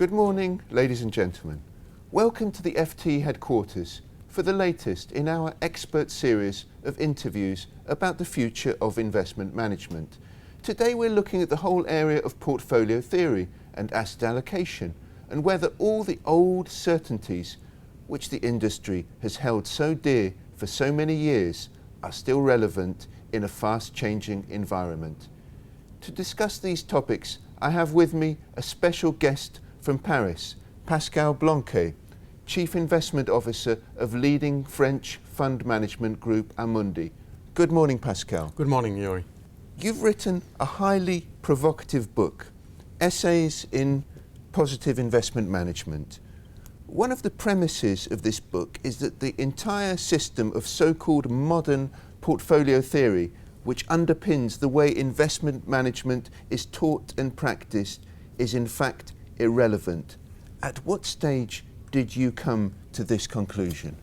Good morning, ladies and gentlemen. Welcome to the FT headquarters for the latest in our expert series of interviews about the future of investment management. Today we're looking at the whole area of portfolio theory and asset allocation, and whether all the old certainties which the industry has held so dear for so many years are still relevant in a fast-changing environment. To discuss these topics, I have with me a special guest from Paris, Pascal Blanqué, Chief Investment Officer of leading French fund management group Amundi. Good morning, Pascal. Good morning, Yuri. You've written a highly provocative book, Essays in Positive Investment Management. One of the premises of this book is that the entire system of so-called modern portfolio theory, which underpins the way investment management is taught and practiced, is in fact irrelevant. At what stage did you come to this conclusion?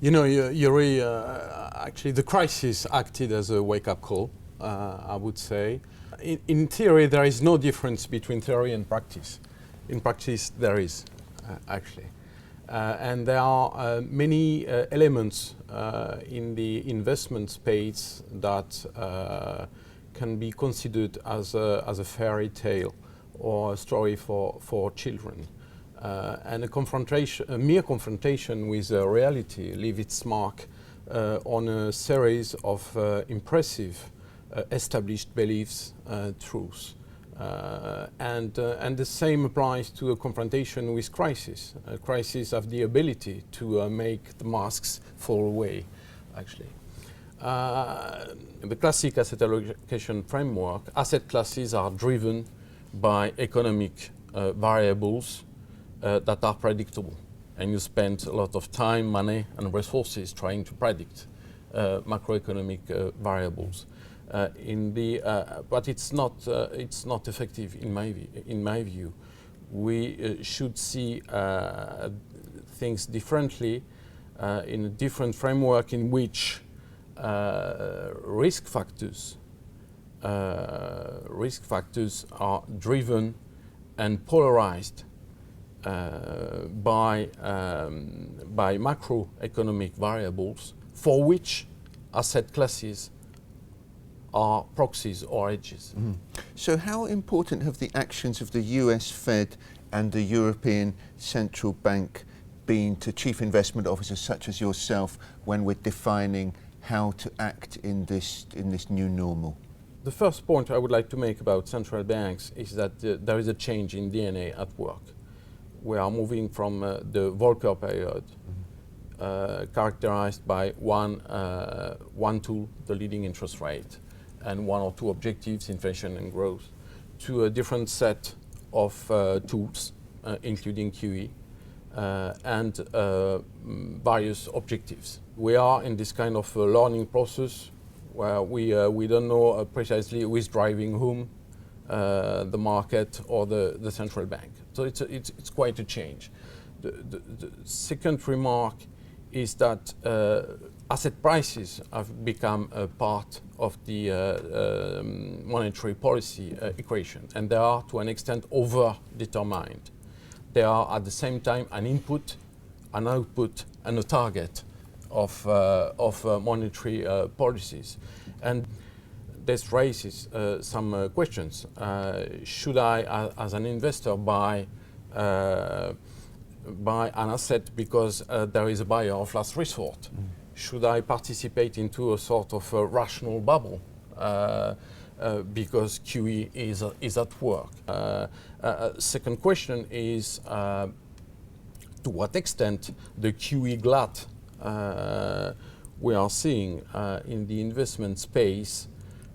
You know, Yuri, actually the crisis acted as a wake-up call, I would say. In theory, there is no difference between theory and practice. In practice, there is, actually. And there are many elements in the investment space that can be considered as a fairy tale or a story for children. And a mere confrontation with reality leaves its mark on a series of impressive established beliefs, truths. And the same applies to a confrontation with crisis. Crises have the ability to make the masks fall away, actually. In the classic asset allocation framework, asset classes are driven by economic variables that are predictable. And you spend a lot of time, money, and resources trying to predict macroeconomic variables. But it's not effective in my view. We should see things differently in a different framework in which risk factors are driven and polarized by macroeconomic variables for which asset classes are proxies or edges. Mm. So how important have the actions of the US Fed and the European Central Bank been to chief investment officers such as yourself when we're defining how to act in this new normal? The first point I would like to make about central banks is that there is a change in DNA at work. We are moving from the Volcker period, characterized by one tool, the leading interest rate, and one or two objectives, inflation and growth, to a different set of tools, including QE, and various objectives. We are in this kind of learning process where we don't know precisely who is driving whom, the market or the central bank. So it's quite a change. The second remark is that asset prices have become a part of the monetary policy equation, and they are to an extent over-determined. They are at the same time an input, an output, and a target of monetary policies. And this raises some questions. Should I, as an investor, buy an asset because there is a buyer of last resort? Should I participate into a sort of a rational bubble because QE is at work? Second question is to what extent the QE glut we are seeing in the investment space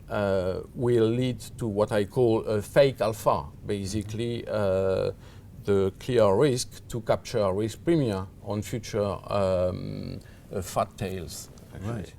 will lead to what I call a fake alpha, basically the clear risk to capture risk premium on future fat tails. Actually. Right.